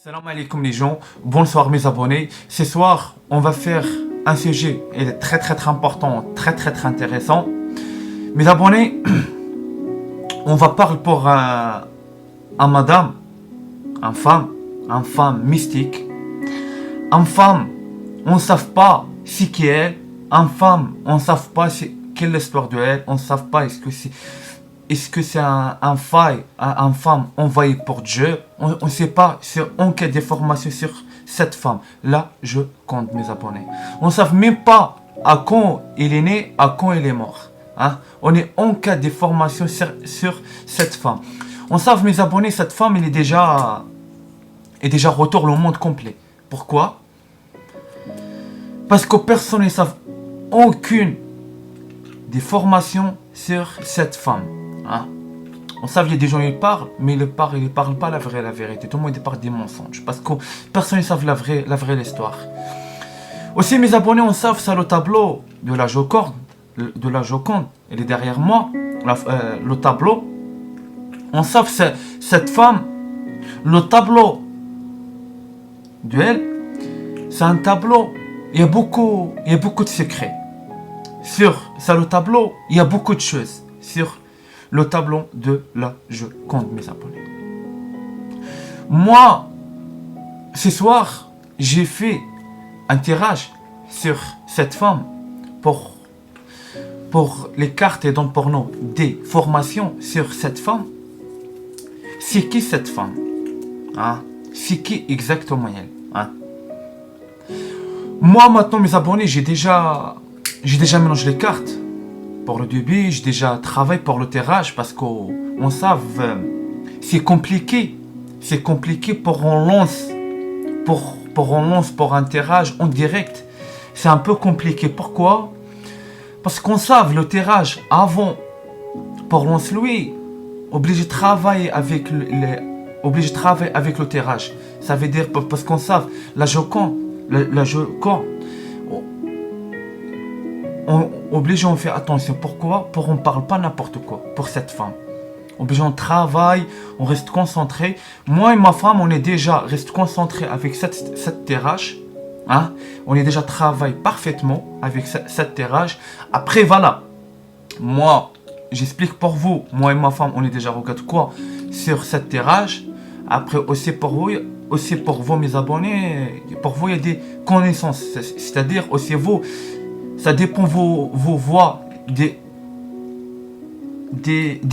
Salam alaikum les gens, bonsoir mes abonnés. Ce soir, on va faire un sujet, il est très important, très intéressant. Mes abonnés, on va parler pour un madame, une femme mystique, une femme, on ne sait pas si qui est, une femme, on ne sait pas quelle est l'histoire de elle, on ne sait pas est-ce que c'est un femme envoyée pour Dieu? On ne sait pas, c'est en cas des formations sur cette femme. Là, je compte mes abonnés. On ne sait même pas à quand il est né, à quand il est mort. Hein? On est en cas des formations sur cette femme. On sait, mes abonnés, cette femme, elle est déjà retourne au monde complet. Pourquoi? Parce que personne ne sait aucune des formations sur cette femme. Hein? On sait qu'il y a des gens qui parlent, mais ils ne parlent pas la vérité. Tout le monde parle des mensonges. Parce que personne ne sait la vraie histoire. Aussi, mes abonnés, on sait ça le tableau de la Joconde. Elle est derrière moi. Le tableau. On sait cette femme. Le tableau de elle, c'est un tableau. Il y a beaucoup de secrets. Sur ça, le tableau, il y a beaucoup de choses. Sur le tableau de la Joconde, mes abonnés. Moi, ce soir, j'ai fait un tirage sur cette femme pour les cartes et donc pour nous des formations sur cette femme. C'est qui cette femme? Hein? C'est qui exactement elle? Hein? Moi, maintenant, mes abonnés, j'ai déjà mélangé les cartes. Pour le début, j'ai déjà travaillé pour le tirage parce qu'on sait, c'est compliqué. C'est compliqué pour on lance pour un tirage en direct. C'est un peu compliqué. Pourquoi? Parce qu'on sait le tirage avant, pour lancer lui, obligé de travailler avec le tirage. Ça veut dire parce qu'on sait la Joconde, on fait attention. Pourquoi? Pour on ne parle pas n'importe quoi pour cette femme. Obligé, on travaille, on reste concentré. Moi et ma femme, on est déjà reste concentré avec cette tirage. Hein? On est déjà travaillé parfaitement avec cette tirage. Après, voilà. Moi, j'explique pour vous. Moi et ma femme, on est déjà regarde quoi sur cette tirage. Après, aussi pour vous, mes abonnés, pour vous, il y a des connaissances. C'est-à-dire, aussi vous, ça dépend vos voix des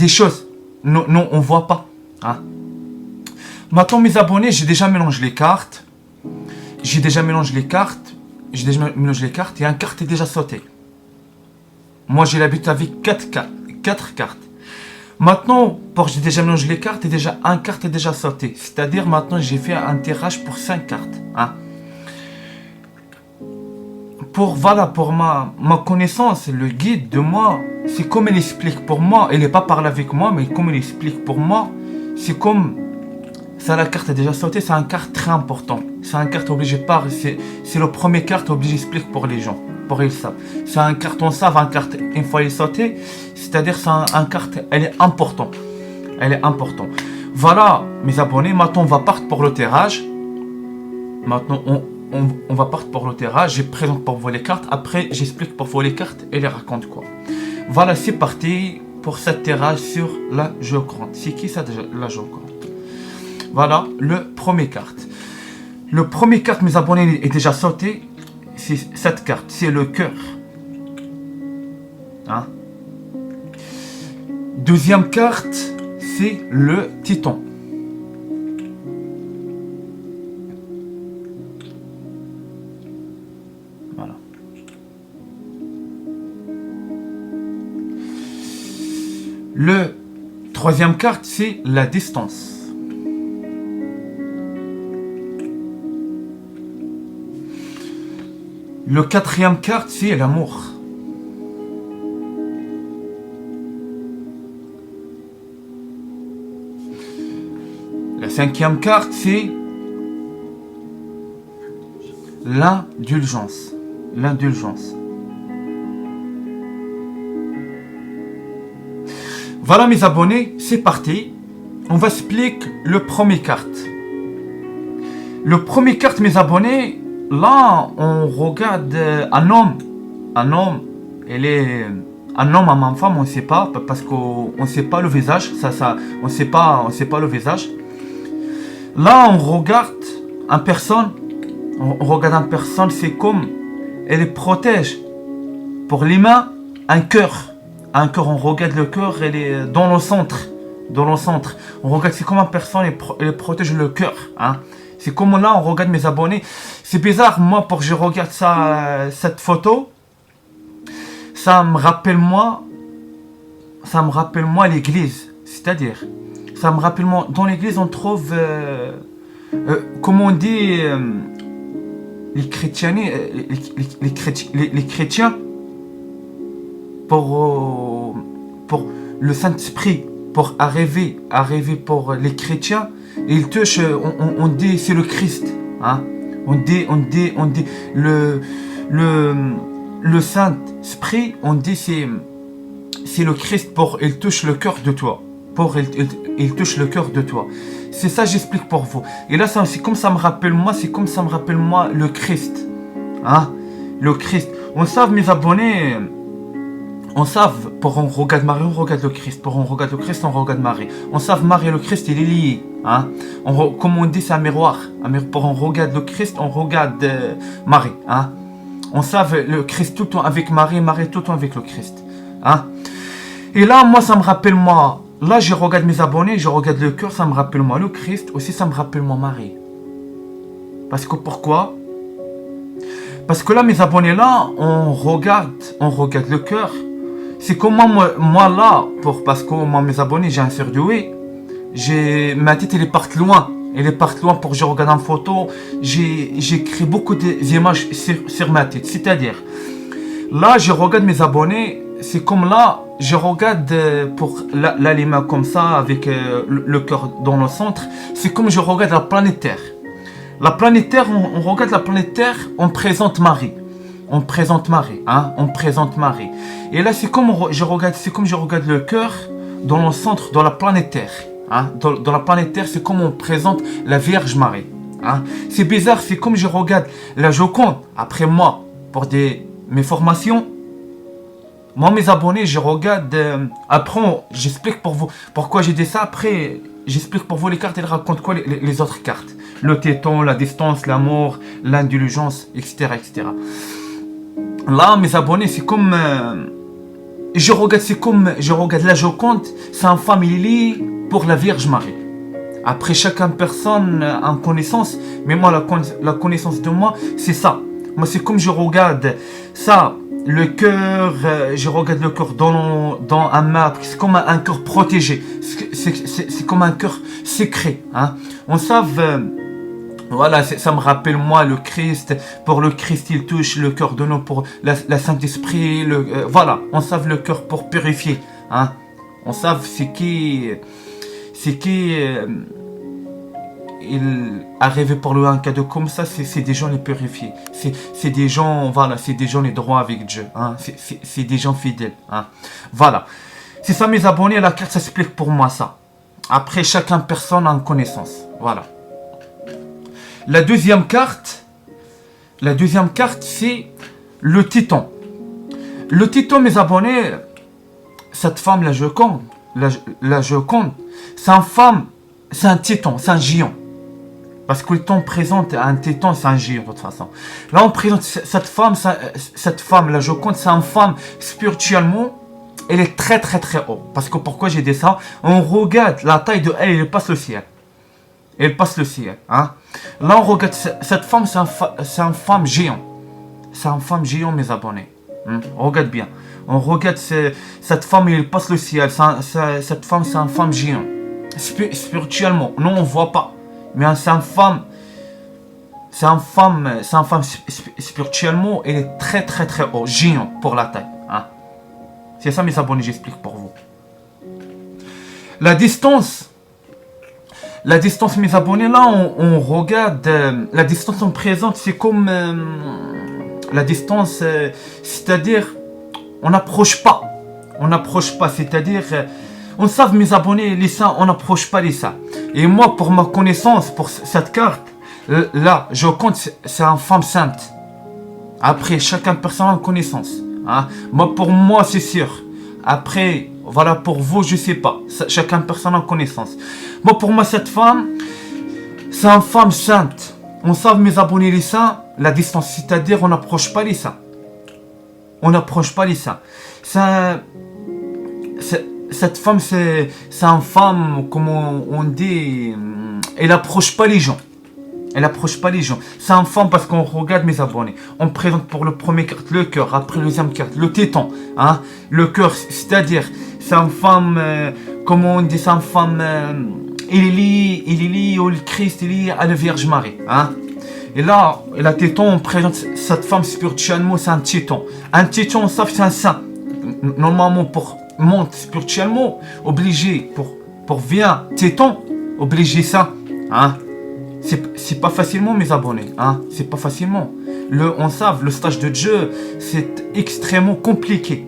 choses. Non, on voit pas. Hein? Maintenant, mes abonnés, j'ai déjà mélangé les cartes. Il y a une carte est déjà sautée. Moi, j'ai l'habitude avec 4 cartes. Maintenant, j'ai déjà mélangé les cartes et déjà une carte est déjà sautée. C'est-à-dire, maintenant, j'ai fait un tirage pour 5 cartes. Hein? Pour ma connaissance, le guide de moi, c'est comme il explique pour moi. Il n'est pas parlé avec moi, mais comme il explique pour moi, c'est comme ça, la carte est déjà sautée. C'est une carte très importante. C'est une carte obligée par. C'est le premier carte obligé explique pour les gens, pour ils savent. C'est une carte, on sait, une carte une fois elle est sautée, c'est-à-dire c'est une carte, elle est importante. Voilà, mes abonnés. Maintenant, on va partir pour le tirage. Maintenant, on va partir pour le tirage. Je présente pour vous les cartes. Après, j'explique pour vous les cartes et les raconte quoi. Voilà, c'est parti pour ce tirage sur la Joconde. C'est qui ça déjà, la Joconde? Voilà, le premier carte. Le premier carte, mes abonnés, est déjà sauté. C'est cette carte, c'est le cœur. Hein? Deuxième carte, c'est le titan. Voilà. Le troisième carte, c'est la distance. Le quatrième carte, c'est l'amour. La cinquième carte, c'est l'indulgence. Voilà, mes abonnés, c'est parti. On va expliquer le premier carte. Le premier carte, mes abonnés, là, on regarde un homme, elle est un homme à ma femme, on ne sait pas, parce qu'on ne sait pas le visage, on sait pas le visage. Là, on regarde une personne, c'est comme elle les protège. Pour les mains, un cœur, on regarde le cœur, elle est dans le centre, On regarde, c'est comme une personne, elle protège le cœur, hein. C'est comme là, on regarde mes abonnés. C'est bizarre, moi, pour que je regarde ça, cette photo, ça me rappelle moi l'église. C'est-à-dire, ça me rappelle moi, dans l'église, on trouve, comment on dit, les chrétiens, pour le Saint-Esprit, pour arriver pour les chrétiens, ils touchent, on dit c'est le Christ, hein. On dit le Saint-Esprit, on dit c'est le Christ, pour il touche le cœur de toi, il touche le cœur de toi. C'est ça, j'explique pour vous. Et là, c'est comme ça me rappelle moi, le Christ, hein, le Christ. On sait, mes abonnés, on sait, pour on regarde Marie, on regarde le Christ. Pour on regarde le Christ, on regarde Marie. On sait, Marie et le Christ, il est lié. Hein? Comme on dit, c'est un miroir. Pour on regarde le Christ, on regarde Marie. Hein? On sait le Christ tout le temps avec Marie, Marie tout le temps avec le Christ. Hein? Et là, moi, ça me rappelle moi. Là, je regarde mes abonnés, je regarde le cœur, ça me rappelle moi le Christ. Aussi, ça me rappelle moi Marie. Parce que pourquoi? Parce que là, mes abonnés, là, on regarde le cœur. C'est comme moi là, parce que moi, mes abonnés, j'ai un surdoué. Ma tête, elle part loin. Pour que je regarde en photo. J'ai créé beaucoup d'images sur ma tête. C'est-à-dire, là, je regarde mes abonnés. C'est comme là, je regarde pour les mains comme ça, avec le cœur dans le centre. C'est comme je regarde la planète Terre. La planète Terre, on regarde la planète Terre, on présente Marie. On présente Marie. Et là, c'est comme je regarde le cœur dans le centre, dans la planète Terre. Hein? Dans la planète Terre, c'est comme on présente la Vierge Marie. Hein? C'est bizarre, c'est comme je regarde la Joconde. Après moi, pour mes formations, moi, mes abonnés, je regarde. Après, j'explique pour vous pourquoi j'ai dit ça. Après, j'explique pour vous les cartes. Elles racontent quoi les autres cartes? Le téton, la distance, l'amour, l'indulgence, etc., etc. Là, mes abonnés, c'est comme. Je regarde la Joconde. C'est une famille pour la Vierge Marie. Après, chacun personne en connaissance. Mais moi, la connaissance de moi, c'est ça. Moi, c'est comme je regarde ça. Le cœur, je regarde le cœur dans un map, c'est comme un cœur protégé, c'est comme un cœur secret. Hein. On sait, voilà, ça me rappelle moi le Christ. Pour le Christ, il touche le cœur de nous, pour la Saint-Esprit, voilà, on sait le cœur pour purifier. Hein. On sait c'est qui il arrive pour le un cadeau comme ça, c'est des gens les purifiés. C'est des gens, voilà, c'est des gens les droits avec Dieu. Hein. C'est des gens fidèles. Hein. Voilà. C'est ça, mes abonnés, la carte, ça explique pour moi ça. Après, chacun personne en connaissance. Voilà. La deuxième carte, c'est le Titan. Le Titan, mes abonnés, cette femme, la Joconde, c'est une femme, c'est un Titan, c'est un géant. Parce que le temps présente un Titan, c'est un géant de toute façon. Là, on présente cette femme, la Joconde, c'est une femme spirituellement, elle est très très très haut. Parce que pourquoi j'ai dit ça? On regarde la taille de elle, elle passe le ciel. Elle passe le ciel. Hein? Là, on regarde cette femme, c'est une femme géant. C'est une femme géant, mes abonnés. On regarde bien. On regarde cette femme, elle passe le ciel. Cette femme, c'est une femme géant. Spirituellement, nous, on ne voit pas. Mais c'est une femme spirituellement, elle est très très très haut, géant pour la taille. Hein? C'est ça, mes abonnés, j'explique pour vous. La distance, mes abonnés, là, on regarde, la distance en présente, c'est comme la distance, c'est-à-dire, on n'approche pas, c'est-à-dire, on sait, mes abonnés, les saints, on n'approche pas les saints. Et moi, pour ma connaissance, pour cette carte, Là, je compte, c'est une femme sainte. Après, chacun personnellement connaissance. Hein. Moi, pour moi, c'est sûr. Après, voilà, pour vous, je sais pas. Chacun personnellement connaissance. Moi, pour moi, cette femme, c'est une femme sainte. On sait, mes abonnés, les saints, la distance, c'est-à-dire, on n'approche pas les saints. On n'approche pas les saints. Cette femme, c'est une femme, comme on dit, elle n'approche pas les gens. Elle n'approche pas les gens. C'est une femme parce qu'on regarde mes abonnés. On présente pour le premier carte le cœur, après le deuxième carte le téton. Hein? Le cœur, c'est-à-dire, c'est une femme, comment on dit, c'est une femme, il est lié au Christ, il est lié à la Vierge Marie. Hein? Et là, la téton, on présente cette femme spirituellement, c'est un téton. Un téton, on sait que c'est un saint. Normalement, pour monter spirituellement, obligé, pour bien téton, obligé ça. Hein? C'est pas facilement, mes abonnés. Hein? C'est pas facilement. On sait, le stage de Dieu, c'est extrêmement compliqué.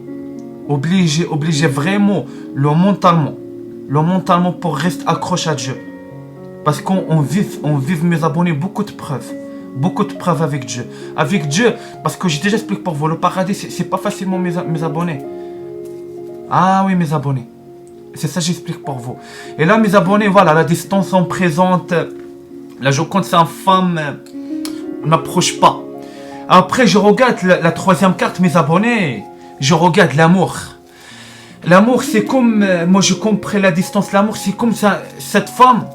Obligé vraiment, le mentalement pour rester accroché à Dieu. Parce qu'on vive, mes abonnés, beaucoup de preuves. Beaucoup de preuves avec Dieu. Avec Dieu, parce que j'ai déjà expliqué pour vous, le paradis, c'est pas facilement, mes abonnés. Ah oui, mes abonnés. C'est ça que j'explique pour vous. Et là, mes abonnés, voilà, la distance, on présente. Là, je compte, c'est une femme, on n'approche pas. Après, je regarde la troisième carte, mes abonnés, je regarde l'amour. L'amour, c'est comme, moi je comprends la distance, l'amour, c'est comme ça, cette femme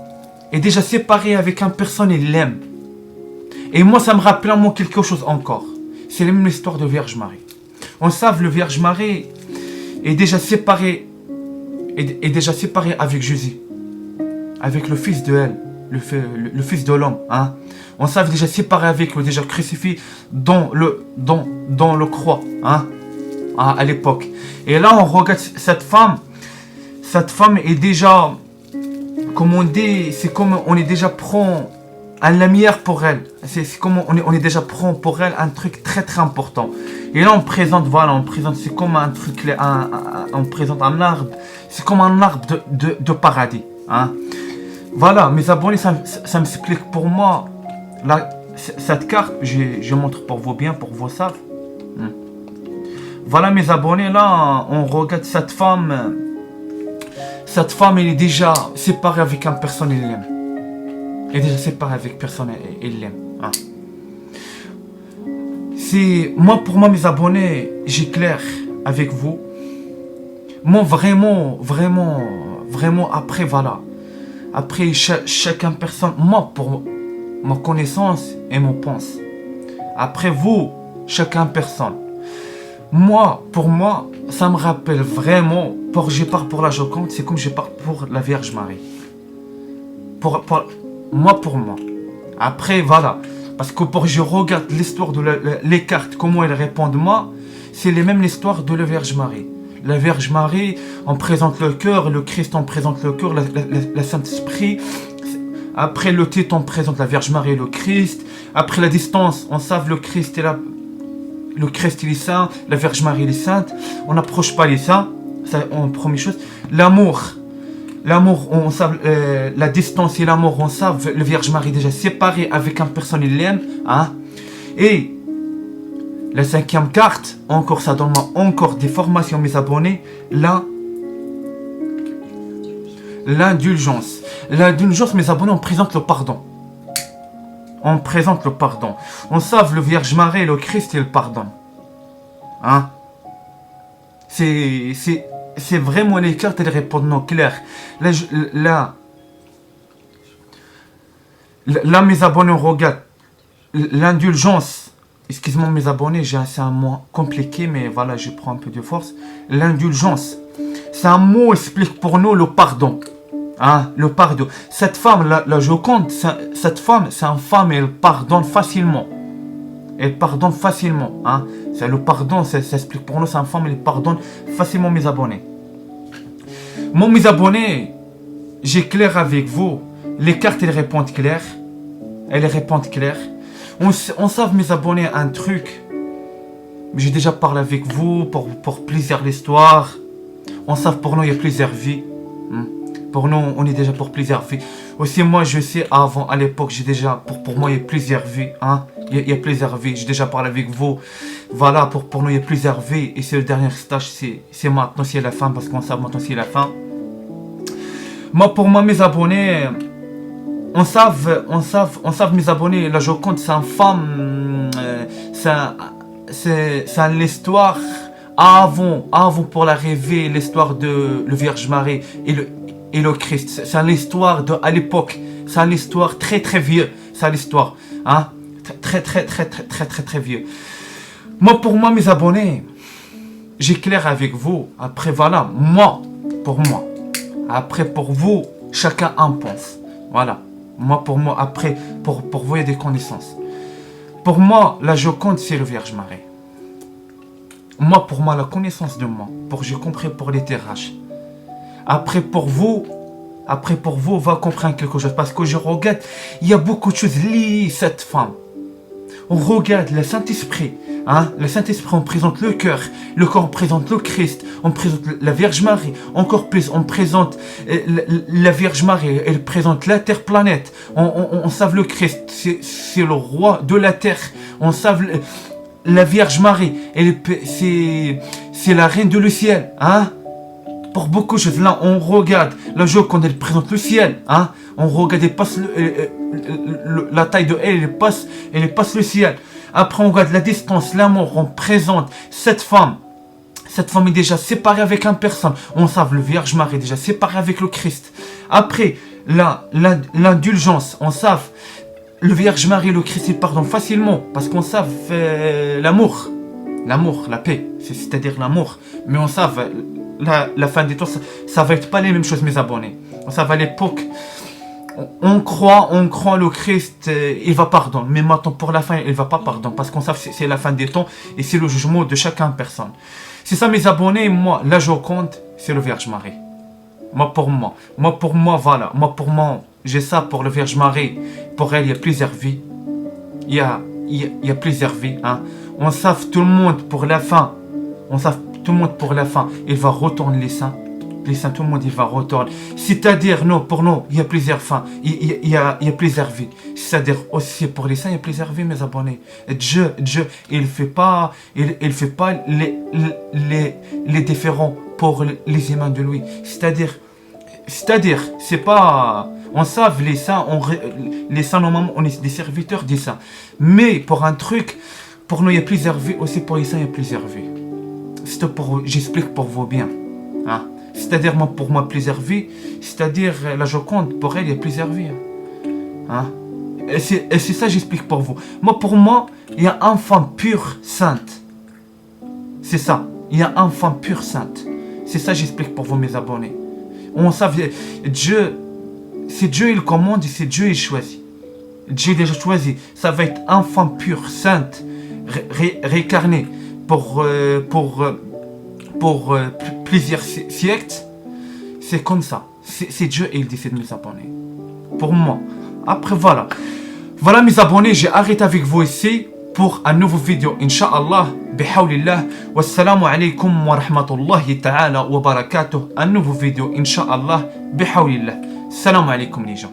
est déjà séparée avec une personne, elle l'aime. Et moi, ça me rappelle moi quelque chose encore. C'est la même histoire de Vierge Marie. On sait, le Vierge Marie est déjà séparée, avec Jésus, avec le fils de elle. Le fils de l'homme, hein. On savait déjà séparé avec lui, déjà crucifié dans le croix, hein, à l'époque. Et là, on regarde cette femme est déjà, comme on dit, c'est comme on est déjà prend un lumière pour elle. C'est comme on est déjà prend pour elle un truc très très important. Et là, on présente, c'est comme un truc, on présente un arbre, c'est comme un arbre de paradis, hein. Voilà, mes abonnés, ça m'explique pour moi. Là, cette carte, je montre pour vous bien, pour vous savent. Voilà, mes abonnés, là, on regarde cette femme. Cette femme, elle est déjà séparée avec une personne, elle l'aime. Elle est déjà séparée avec personne, elle l'aime. Hein. Pour moi, mes abonnés, j'éclaire avec vous. Moi, vraiment, après, voilà. Après, chacun personne, moi, pour ma connaissance et mon pense. Après vous, chacun personne. Moi, pour moi, ça me rappelle vraiment, je pars pour la Joconde, c'est comme je pars pour la Vierge Marie. Pour moi. Après, voilà. Parce que je regarde l'histoire les cartes, comment elles répondent moi, c'est les mêmes l'histoire de la Vierge Marie. La Vierge Marie, on présente le cœur, le Christ, on présente le cœur, la Saint-Esprit. Après le titre, on présente la Vierge Marie et le Christ. Après la distance, on sait le Christ le Christ il est saint, la Vierge Marie elle est sainte. On n'approche pas les saints, ça, première chose. L'amour, on sait, la distance et l'amour, on sait, la Vierge Marie est déjà séparée avec une personne, il l'aime. Hein? Et la cinquième carte, encore ça donne encore des formations, mes abonnés. L'indulgence. L'indulgence, mes abonnés, on présente le pardon. On présente le pardon. On sait le Vierge Marie et le Christ, il pardonne. Hein? C'est vraiment les cartes, elles répondent non claires. Là, mes abonnés, on regarde l'indulgence. Excusez-moi mes abonnés, c'est un mot compliqué, mais voilà, je prends un peu de force. L'indulgence, c'est un mot qui explique pour nous le pardon. Hein, le pardon. Cette femme, la Joconde, cette femme, c'est une femme, elle pardonne facilement. Elle pardonne facilement. Hein. C'est le pardon, ça explique pour nous, c'est une femme, elle pardonne facilement, mes abonnés. Moi, mes abonnés, j'éclaire avec vous. Les cartes, elles répondent claires. Elles répondent claires. On sait, mes abonnés, un truc. J'ai déjà parlé avec vous pour plusieurs histoires. On sait pour nous, il y a plusieurs vies. Pour nous, on est déjà pour plusieurs vies. Aussi, moi, je sais, avant, à l'époque, j'ai déjà, pour moi, il y a plusieurs vies. Hein? Il y a plusieurs vies. J'ai déjà parlé avec vous. Voilà, pour nous, il y a plusieurs vies. Et c'est le dernier stage, c'est maintenant, c'est la fin, parce qu'on sait maintenant, c'est la fin. Moi, pour moi, mes abonnés, on savent mes abonnés, la Joconde, c'est une femme, c'est l'histoire avant pour l'arrivée, l'histoire de la Vierge Marie et le Christ. C'est l'histoire à l'époque, c'est l'histoire très très vieux, c'est l'histoire, hein, très vieux. Moi, pour moi, mes abonnés, j'éclaire avec vous. Après, voilà, pour moi. Après, pour vous, chacun en pense. Voilà. Moi, pour moi, après, pour vous, il y a des connaissances. Pour moi, la Joconde, c'est le Vierge Marie. Moi, pour moi, la connaissance de moi, j'ai compris pour les terrages. Après, pour vous, va comprendre quelque chose. Parce que je regarde, il y a beaucoup de choses liées à cette femme. On regarde le Saint-Esprit. Hein? Le Saint-Esprit, on présente le cœur présente le Christ, on présente la Vierge Marie, encore plus, on présente la Vierge Marie, elle présente la terre planète, on savent le Christ, c'est le roi de la terre, on savent la Vierge Marie, c'est la reine de le ciel, hein? Pour beaucoup de choses, là, on regarde la Joconde, elle présente le ciel, hein? On regarde, elle passe la taille de elle passe le ciel. Après, on regarde la distance, l'amour, on présente cette femme. Cette femme est déjà séparée avec une personne. On sait le Vierge Marie est déjà séparée avec le Christ. Après, l'indulgence, on sait le Vierge Marie et le Christ, ils pardonnent facilement. Parce qu'on sait l'amour. L'amour, la paix, c'est-à-dire l'amour. Mais on sait la fin des temps, ça va être pas les mêmes choses, mes abonnés. On sait à l'époque, on croit le Christ, il va pardonner. Mais maintenant, pour la fin, il va pas pardonner. Parce qu'on sait que c'est la fin des temps et c'est le jugement de chacun personne. C'est ça, mes abonnés. Moi, la Joconde, c'est le Vierge Marie. Moi, pour moi, voilà. Moi, pour moi, j'ai ça pour le Vierge Marie. Pour elle, il y a plusieurs vies. Il y a plusieurs vies. Hein. On sait tout le monde pour la fin. Il va retourner les saints. Les saints, tout le monde, il va retourner. C'est-à-dire, non, pour nous, il y a plusieurs fins. Il y a plusieurs vies. C'est-à-dire, aussi pour les saints, il y a plusieurs vies, mes abonnés. Dieu, il fait pas les différents pour les humains de lui. C'est-à-dire, c'est pas... On sait, les saints, normalement, on est des serviteurs des saints. Mais pour un truc, pour nous, il y a plusieurs vies. Aussi pour les saints, il y a plusieurs vies. J'explique pour vous bien. Hein? C'est-à-dire, pour moi, plusieurs vies. C'est-à-dire, la Joconde, pour elle, il y a plusieurs vies. Hein? Et c'est ça, j'explique pour vous. Pour moi, il y a une femme pure, sainte. C'est ça. Il y a une femme pure, sainte. C'est ça, j'explique pour vous, mes abonnés. On sait, Dieu, c'est Dieu, il commande et c'est Dieu, il choisit. Dieu déjà choisi. Ça va être une femme pure, sainte, réincarnée pour plusieurs siècles. C'est comme ça. C'est Dieu et il décide de nous abonner. Pour moi. Après, voilà. Voilà, mes abonnés, j'ai arrêté avec vous ici pour un nouveau vidéo. Inch'Allah, bihawlillah. Wassalamu alaikum wa rahmatullahi ta'ala wa barakatuh. Un nouveau vidéo, Inch'Allah, bihawlillah. Salam alaikum, les gens.